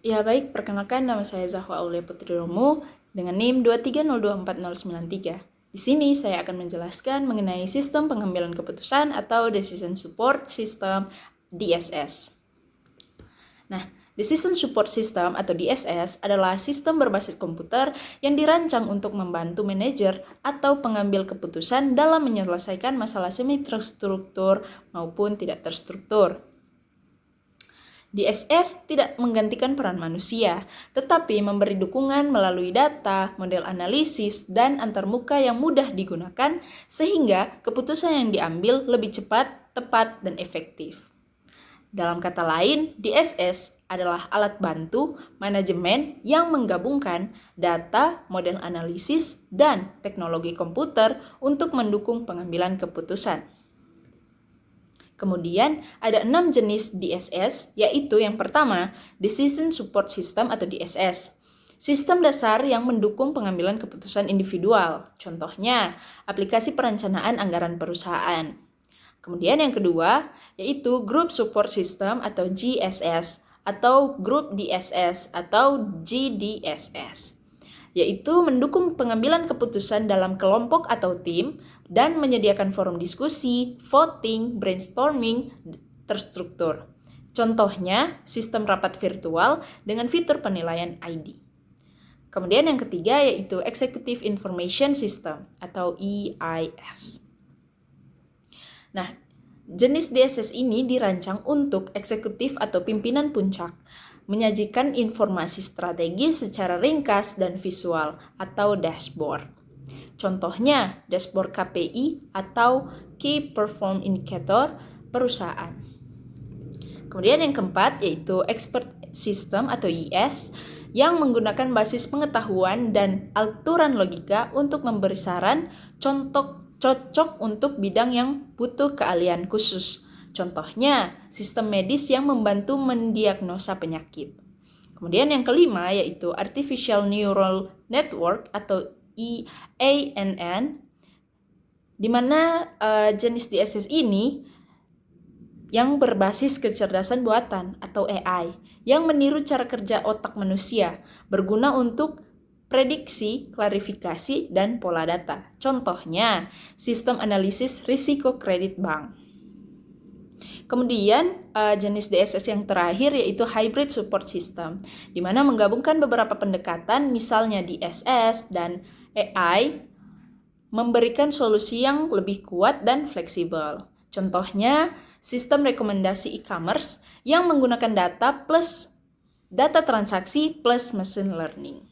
Ya baik, perkenalkan nama saya Zahwa Aulia Putri Romo dengan NIM 230240093. Di sini saya akan menjelaskan mengenai sistem pengambilan keputusan atau Decision Support System DSS. Nah, Decision Support System atau DSS adalah sistem berbasis komputer yang dirancang untuk membantu manajer atau pengambil keputusan dalam menyelesaikan masalah semi terstruktur maupun tidak terstruktur. DSS tidak menggantikan peran manusia, tetapi memberi dukungan melalui data, model analisis, dan antarmuka yang mudah digunakan sehingga keputusan yang diambil lebih cepat, tepat, dan efektif. Dalam kata lain, DSS adalah alat bantu manajemen yang menggabungkan data, model analisis, dan teknologi komputer untuk mendukung pengambilan keputusan. Kemudian ada 6 jenis DSS, yaitu yang pertama, Decision Support System atau DSS. Sistem dasar yang mendukung pengambilan keputusan individual. Contohnya, aplikasi perencanaan anggaran perusahaan. Kemudian yang kedua, yaitu Group Support System atau GSS atau Group DSS atau GDSS, yaitu mendukung pengambilan keputusan dalam kelompok atau tim dan menyediakan forum diskusi, voting, brainstorming terstruktur. Contohnya, sistem rapat virtual dengan fitur penilaian ID. Kemudian yang ketiga yaitu Executive Information System atau EIS. Nah, jenis DSS ini dirancang untuk eksekutif atau pimpinan puncak, menyajikan informasi strategis secara ringkas dan visual atau dashboard. Contohnya, dashboard KPI atau Key Performance Indicator perusahaan. Kemudian yang keempat yaitu Expert System atau IS yang menggunakan basis pengetahuan dan aturan logika untuk memberi saran cocok untuk bidang yang butuh keahlian khusus. Contohnya, sistem medis yang membantu mendiagnosa penyakit. Kemudian yang kelima yaitu Artificial Neural Network atau EANN, di mana jenis DSS ini yang berbasis kecerdasan buatan atau AI yang meniru cara kerja otak manusia, berguna untuk prediksi, klarifikasi, dan pola data. Contohnya, sistem analisis risiko kredit bank. Kemudian jenis DSS yang terakhir yaitu Hybrid Support System, di mana menggabungkan beberapa pendekatan, misalnya DSS dan AI, memberikan solusi yang lebih kuat dan fleksibel. Contohnya, sistem rekomendasi e-commerce yang menggunakan data transaksi plus machine learning.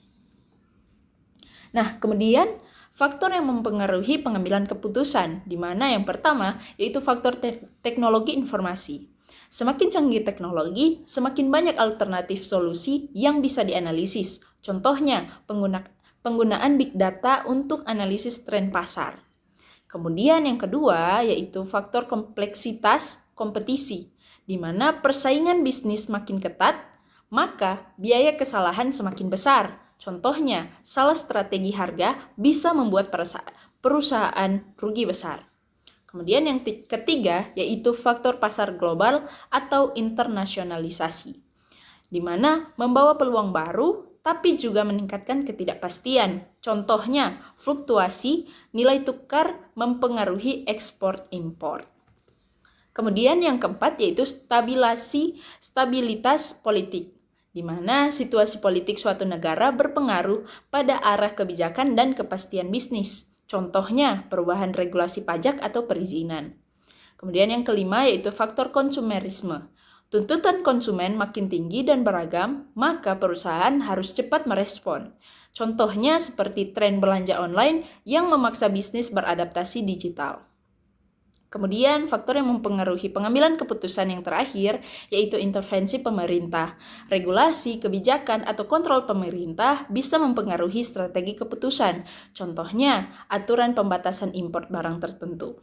Nah, kemudian faktor yang mempengaruhi pengambilan keputusan, di mana yang pertama yaitu faktor teknologi informasi. Semakin canggih teknologi, semakin banyak alternatif solusi yang bisa dianalisis. Contohnya, penggunaan big data untuk analisis tren pasar. Kemudian yang kedua yaitu faktor kompleksitas kompetisi, di mana persaingan bisnis makin ketat, maka biaya kesalahan semakin besar. Contohnya, salah strategi harga bisa membuat perusahaan rugi besar. Kemudian yang ketiga yaitu faktor pasar global atau internasionalisasi, di mana membawa peluang baru tapi juga meningkatkan ketidakpastian. Contohnya, fluktuasi nilai tukar mempengaruhi ekspor impor. Kemudian yang keempat yaitu stabilitas politik, di mana situasi politik suatu negara berpengaruh pada arah kebijakan dan kepastian bisnis. Contohnya, perubahan regulasi pajak atau perizinan. Kemudian yang kelima yaitu faktor konsumerisme. Tuntutan konsumen makin tinggi dan beragam, maka perusahaan harus cepat merespon. Contohnya seperti tren belanja online yang memaksa bisnis beradaptasi digital. Kemudian faktor yang mempengaruhi pengambilan keputusan yang terakhir yaitu intervensi pemerintah. Regulasi, kebijakan, atau kontrol pemerintah bisa mempengaruhi strategi keputusan. Contohnya, aturan pembatasan impor barang tertentu.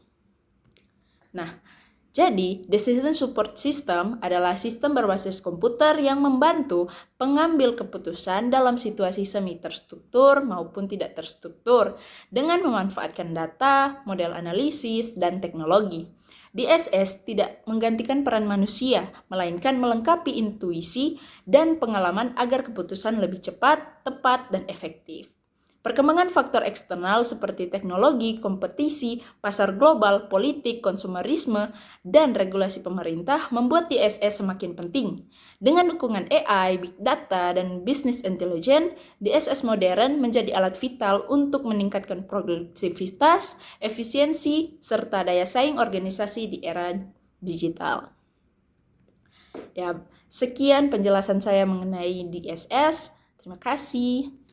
Nah, jadi, Decision Support System adalah sistem berbasis komputer yang membantu pengambil keputusan dalam situasi semi terstruktur maupun tidak terstruktur dengan memanfaatkan data, model analisis, dan teknologi. DSS tidak menggantikan peran manusia, melainkan melengkapi intuisi dan pengalaman agar keputusan lebih cepat, tepat, dan efektif. Perkembangan faktor eksternal seperti teknologi, kompetisi, pasar global, politik, konsumerisme, dan regulasi pemerintah membuat DSS semakin penting. Dengan dukungan AI, Big Data, dan Business Intelligence, DSS modern menjadi alat vital untuk meningkatkan produktivitas, efisiensi, serta daya saing organisasi di era digital. Ya, sekian penjelasan saya mengenai DSS. Terima kasih.